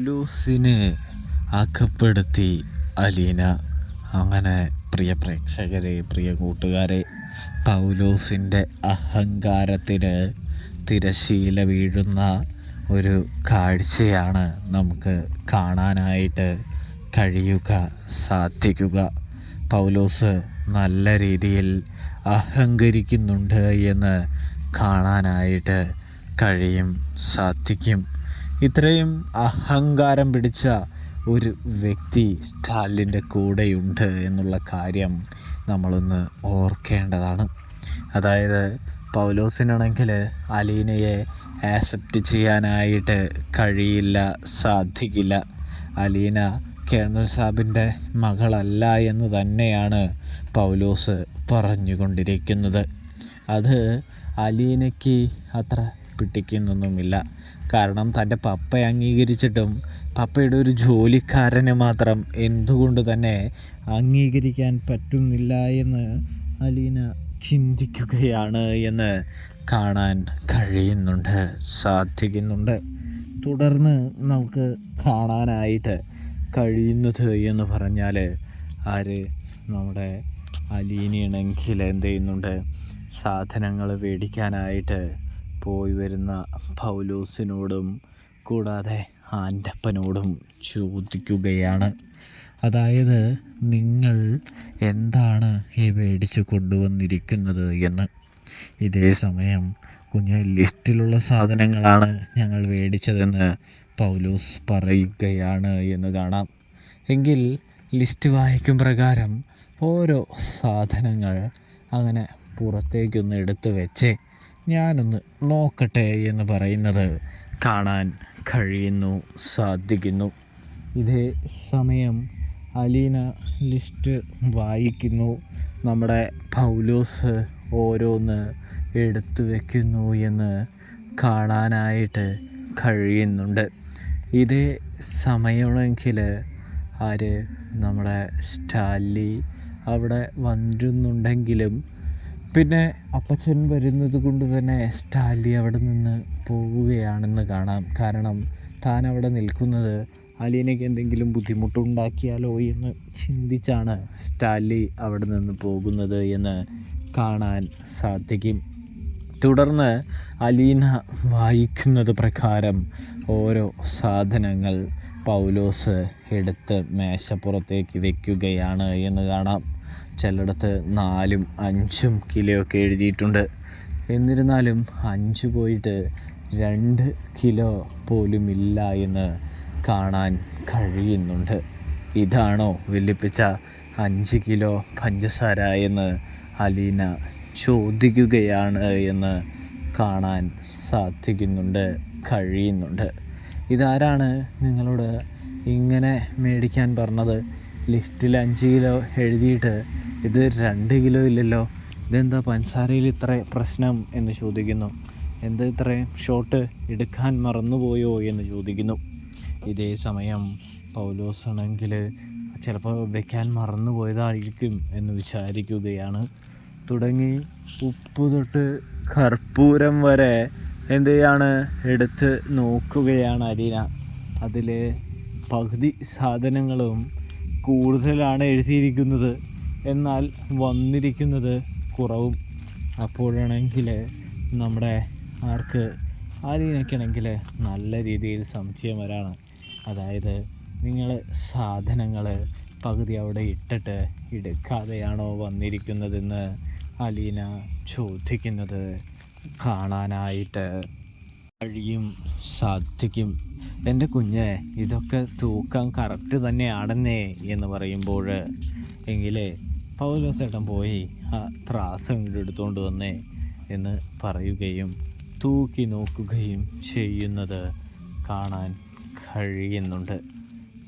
ലൂസിനെ അകപ്പെടുത്തി അലീന. അങ്ങനെ പ്രിയ പ്രേക്ഷകരെ, പ്രിയ കൂട്ടുകാരെ, പൗലോസിൻ്റെ അഹങ്കാരത്തിന് തിരശീല വീഴുന്ന ഒരു കാഴ്ചയാണ് നമുക്ക് കാണാനായിട്ട് സാധിക്കുക. പൗലോസ് നല്ല രീതിയിൽ അഹങ്കരിക്കുന്നുണ്ട് എന്ന് കാണാനായിട്ട് സാധിക്കും. ഇത്രയും അഹങ്കാരം പിടിച്ച ഒരു വ്യക്തി സ്റ്റാലിൻ്റെ കൂടെയുണ്ട് എന്നുള്ള കാര്യം നമ്മളൊന്ന് ഓർക്കേണ്ടതാണ്. അതായത് പൗലോസിനാണെങ്കിൽ അലീനയെ ആക്സെപ്റ്റ് ചെയ്യാനായിട്ട് സാധിക്കില്ല. അലീന കേണൽ സാബിൻ്റെ മകളല്ല എന്ന് തന്നെയാണ് പൗലോസ് പറഞ്ഞുകൊണ്ടിരിക്കുന്നത്. അത് അലീനയ്ക്ക് അത്ര പിടിക്കുന്നൊന്നുമില്ല. കാരണം തൻ്റെ പപ്പ അംഗീകരിച്ചിട്ടും പപ്പയുടെ ഒരു ജോലിക്കാരന് മാത്രം എന്തുകൊണ്ട് തന്നെ അംഗീകരിക്കാൻ പറ്റുന്നില്ല എന്ന് അലീന ചിന്തിക്കുകയാണ് എന്ന് കാണാൻ സാധിക്കുന്നുണ്ട്. തുടർന്ന് നമുക്ക് കാണാനായിട്ട് കഴിയുന്നത് എന്ന് പറഞ്ഞാൽ നമ്മുടെ അലീനയാണെങ്കിൽ എന്ത് ചെയ്യുന്നുണ്ട്, സാധനങ്ങൾ മേടിക്കാനായിട്ട് പോയി വരുന്ന പൗലോസിനോടും കൂടാതെ ആൻ്റപ്പനോടും ചോദിക്കുകയാണ്. അതായത് നിങ്ങൾ എന്താണ് ഈ മേടിച്ച് കൊണ്ടുവന്നിരിക്കുന്നത് എന്ന്. ഇതേ സമയം ലിസ്റ്റിലുള്ള സാധനങ്ങളാണ് ഞങ്ങൾ മേടിച്ചതെന്ന് പൗലോസ് പറയുകയാണ് എന്ന് കാണാം. എങ്കിൽ ലിസ്റ്റ് വായിക്കും പ്രകാരം ഓരോ സാധനങ്ങൾ അങ്ങനെ പുറത്തേക്കൊന്ന് എടുത്ത് വെച്ചേ, ഞാനൊന്ന് നോക്കട്ടെ എന്ന് പറയുന്നത് കാണാൻ സാധിക്കുന്നു. ഇതേ സമയം അലീന ലിസ്റ്റ് വായിക്കുന്നു. നമ്മുടെ പൗലോസ് ഓരോന്ന് എടുത്തു വയ്ക്കുന്നു എന്ന് കാണാനായിട്ട് കഴിയുന്നുണ്ട്. ഇതേ സമയമെങ്കിൽ നമ്മുടെ സ്റ്റാലി അവിടെ വന്നിരുന്നുണ്ടെങ്കിലും പിന്നെ അപ്പച്ചൻ വരുന്നത് കൊണ്ട് തന്നെ സ്റ്റാലി അവിടെ നിന്ന് പോവുകയാണെന്ന് കാണാം. കാരണം താൻ അവിടെ നിൽക്കുന്നത് അലീനയ്ക്ക് എന്തെങ്കിലും ബുദ്ധിമുട്ടുണ്ടാക്കിയാലോ എന്ന് ചിന്തിച്ചാണ് സ്റ്റാലി അവിടെ നിന്ന് പോകുന്നത് എന്ന് കാണാൻ സാധിക്കും. തുടർന്ന് അലീന വായിക്കുന്നത് പ്രകാരം ഓരോ സാധനങ്ങൾ പൗലോസ് എടുത്ത് മേശപ്പുറത്തേക്ക് വയ്ക്കുകയാണ് എന്ന് കാണാം. ചിലയിടത്ത് 4-5 കിലോ ഒക്കെ എഴുതിയിട്ടുണ്ട്. എന്നിരുന്നാലും 5 പോയിട്ട് 2 കിലോ പോലും ഇല്ല എന്ന് കാണാൻ കഴിയുന്നുണ്ട്. ഇതാണോ വെല്ലുപ്പിച്ച 5 കിലോ പഞ്ചസാര എന്ന് അലീന ചോദിക്കുകയാണ് എന്ന് കാണാൻ കഴിയുന്നുണ്ട്. ഇതാരാണ് നിങ്ങളോട് ഇങ്ങനെ മേടിക്കാൻ പറഞ്ഞത്? ലിസ്റ്റിൽ 5 കിലോ എഴുതിയിട്ട് ഇത് 2 കിലോ ഇല്ലല്ലോ, ഇതെന്താ പഞ്ചസാരയിൽ ഇത്ര പ്രശ്നം എന്ന് ചോദിക്കുന്നു. എന്താ ഇത്രയും ഷോട്ട് എടുക്കാൻ മറന്നുപോയോ എന്ന് ചോദിക്കുന്നു. ഇതേ സമയം പൗലോസ് ആണെങ്കിൽ ചിലപ്പോൾ വെക്കാൻ മറന്നുപോയതായിരിക്കും എന്ന് വിചാരിക്കുകയാണ്. തുടങ്ങി ഉപ്പ് തൊട്ട് കർപ്പൂരം വരെ എടുത്ത് നോക്കുകയാണ് അലീന. അതിൽ പകുതി സാധനങ്ങളും കൂടുതലാണ് എഴുതിയിരിക്കുന്നത്, എന്നാൽ വന്നിരിക്കുന്നത് കുറവും. അപ്പോഴാണെങ്കിൽ നമ്മുടെ അലീനയ്ക്കാണെങ്കിൽ നല്ല രീതിയിൽ സംശയം വരാണ്. അതായത് നിങ്ങൾ സാധനങ്ങൾ പകുതി അവിടെ ഇട്ടിട്ട് എടുക്കാതെയാണോ വന്നിരിക്കുന്നതെന്ന് അലീന ചോദിക്കുന്നത് കാണാനായിട്ട് സാധിക്കും. എൻ്റെ കുഞ്ഞ്, ഇതൊക്കെ തൂക്കം കറക്റ്റ് തന്നെയാണെന്നേ എന്ന് പറയുമ്പോൾ എങ്കിലേ പൗലോസേട്ടൻ പോയി ആ ത്രാസ് എടുത്തുകൊണ്ട് വന്നേ എന്ന് പറയുകയും തൂക്കി നോക്കുകയും ചെയ്യുന്നത് കാണാൻ കഴിയുന്നുണ്ട്.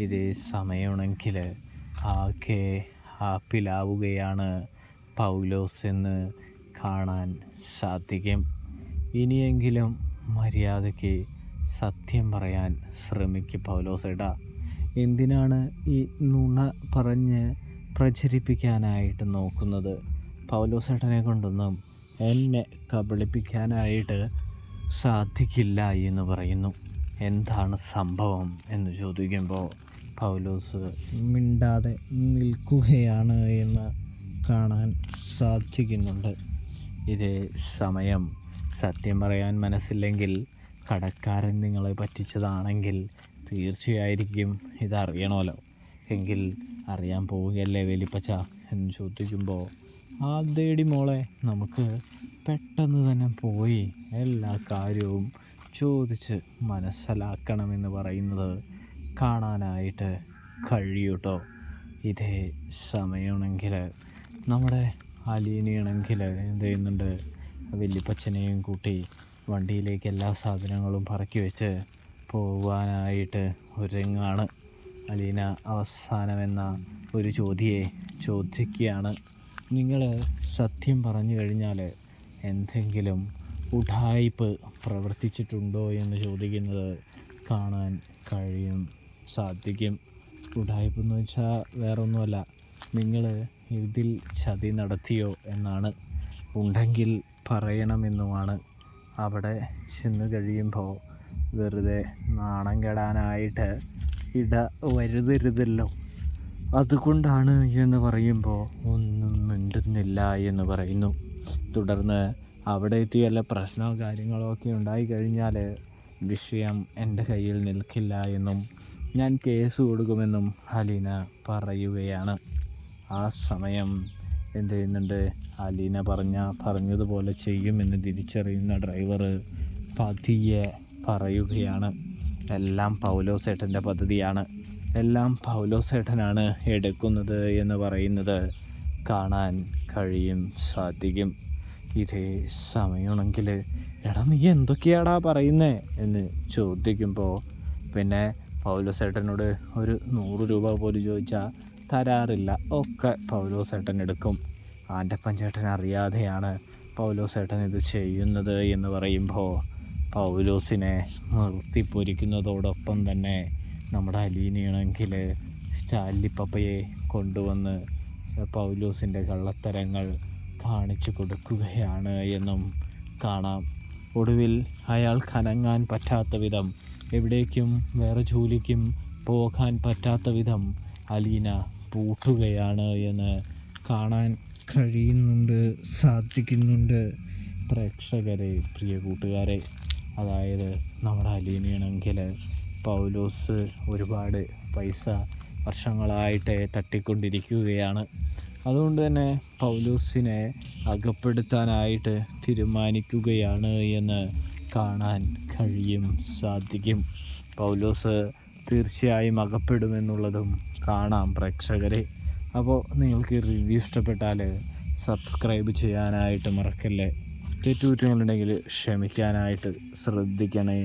ഇതേ സമയമാണെങ്കിൽ ആകെ ഹാപ്പിലാവുകയാണ് പൗലോസ് എന്ന് കാണാൻ സാധിക്കും. ഇനിയെങ്കിലും മര്യാദയ്ക്ക് സത്യം പറയാൻ ശ്രമിക്കും പൗലോസേട്ടാ. എന്തിനാണ് ഈ നുണ പറഞ്ഞ് പ്രചരിപ്പിക്കാനായിട്ട് നോക്കുന്നത്? പൗലോസേട്ടനെ കൊണ്ടൊന്നും എന്നെ കബളിപ്പിക്കാനായിട്ട് സാധിക്കില്ല എന്ന് പറയുന്നു. എന്താണ് സംഭവം എന്ന് ചോദിക്കുമ്പോൾ പൗലോസ് മിണ്ടാതെ നിൽക്കുകയാണ് എന്ന് കാണാൻ സാധിക്കുന്നുണ്ട്. ഇതേ സമയം സത്യം പറയാൻ മനസ്സില്ലെങ്കിൽ കടക്കാരൻ നിങ്ങളെ പറ്റിച്ചതാണെങ്കിൽ തീർച്ചയായിരിക്കും ഇതറിയണമല്ലോ. എങ്കിൽ അറിയാൻ പോവുകയല്ലേ വലിപ്പച്ച എന്ന് ചോദിക്കുമ്പോൾ അതേടി മോളെ, നമുക്ക് പെട്ടെന്ന് തന്നെ പോയി എല്ലാ കാര്യവും ചോദിച്ച് മനസ്സിലാക്കണമെന്ന് പറയുന്നത് കാണാനായിട്ട് കഴിയൂട്ടോ. ഇതേ സമയമാണെങ്കിൽ നമ്മുടെ അലീനയാണെങ്കിൽ എന്ത് ചെയ്യുന്നുണ്ട്, വല്യപ്പച്ചനെയും കൂട്ടി വണ്ടിയിലേക്ക് എല്ലാ സാധനങ്ങളും പറക്കി വെച്ച് പോകാനായിട്ട് ഒരുങ്ങാണ്. അലീന അവസാനമെന്ന ഒരു ചോദിക്കുകയാണ്, നിങ്ങൾ സത്യം പറഞ്ഞു കഴിഞ്ഞാൽ എന്തെങ്കിലും ഉഡായിപ്പ് പ്രവർത്തിച്ചിട്ടുണ്ടോ എന്ന് ചോദിക്കുന്നത് കാണാൻ സാധിക്കും. ഉഡായിപ്പ് എന്ന് വെച്ചാൽ വേറൊന്നുമല്ല, നിങ്ങൾ ഇതിൽ ചതി നടത്തിയോ എന്നാണ്. ഉണ്ടെങ്കിൽ പറയണമെന്നുമാണ്. അവിടെ ചെന്ന് കഴിയുമ്പോൾ വെറുതെ നാണം കെടാനായിട്ട് വരുതരുതല്ലോ, അതുകൊണ്ടാണ് എന്ന് പറയുമ്പോൾ ഒന്നും മിണ്ടുന്നില്ല എന്ന് പറയുന്നു. തുടർന്ന് അവിടെ എത്തി വല്ല പ്രശ്നമോ കാര്യങ്ങളോ ഒക്കെ ഉണ്ടായിക്കഴിഞ്ഞാൽ വിഷയം എൻ്റെ കയ്യിൽ നിൽക്കില്ല എന്നും ഞാൻ കേസ് കൊടുക്കുമെന്നും അലീന പറയുകയാണ്. ആ സമയം എന്ത് ചെയ്യുന്നുണ്ട്, അലീന പറഞ്ഞതുപോലെ ചെയ്യുമെന്ന് തിരിച്ചറിയുന്ന ഡ്രൈവർ പതിയെ പറയുകയാണ്, എല്ലാം പൗലോസേട്ടൻ്റെ പദ്ധതിയാണ്, എല്ലാം പൗലോസേട്ടനാണ് എടുക്കുന്നത് എന്ന് പറയുന്നത് കാണാൻ സാധിക്കും. ഇതേ സമയമാണെങ്കിൽ എടാ നീ എന്തൊക്കെയാടാ പറയുന്നേ എന്ന് ചോദിക്കുമ്പോൾ പിന്നെ പൗലോസേട്ടനോട് ഒരു 100 രൂപ പോലും ചോദിച്ചാൽ തരാറില്ല, ഒക്കെ പൗലോസേട്ടൻ എടുക്കും. ആൻ്റപ്പൻ ചേട്ടൻ അറിയാതെയാണ് പൗലോസേട്ടൻ ഇത് ചെയ്യുന്നത് എന്ന് പറയുമ്പോൾ പൗലോസിനെ നിർത്തിപ്പൊരിക്കുന്നതോടൊപ്പം തന്നെ നമ്മുടെ അലീനയാണെങ്കിൽ സ്റ്റാൻലി പപ്പയെ കൊണ്ടുവന്ന് പൗലോസിൻ്റെ കള്ളത്തരങ്ങൾ കാണിച്ചു കൊടുക്കുകയാണ് എന്നും കാണാം. ഒടുവിൽ അയാൾ അനങ്ങാൻ പറ്റാത്ത വിധം, എവിടേക്കും വേറെ ജോലിക്കും പോകാൻ പറ്റാത്ത വിധം അലീന പൂട്ടുകയാണ് എന്ന് കാണാൻ സാധിക്കുന്നുണ്ട്. പ്രേക്ഷകരെ, പ്രിയ കൂട്ടുകാരെ, അതായത് നമ്മുടെ അലീനയാണെങ്കിൽ പൗലോസ് ഒരുപാട് പൈസ വർഷങ്ങളായിട്ട് തട്ടിക്കൊണ്ടിരിക്കുകയാണ്. അതുകൊണ്ട് തന്നെ പൗലോസിനെ അകപ്പെടുത്താനായിട്ട് തീരുമാനിക്കുകയാണ് എന്ന് കാണാൻ സാധിക്കും. പൗലോസ് തീർച്ചയായും അകപ്പെടുമെന്നുള്ളതും കാണാം പ്രേക്ഷകരെ. അപ്പോൾ നിങ്ങൾക്ക് റിവ്യൂ ഇഷ്ടപ്പെട്ടാൽ സബ്സ്ക്രൈബ് ചെയ്യാനായിട്ട് മറക്കല്ലേ. തെറ്റുകുറ്റങ്ങളുണ്ടെങ്കിൽ ക്ഷമിക്കാനായിട്ട് ശ്രദ്ധിക്കണേ.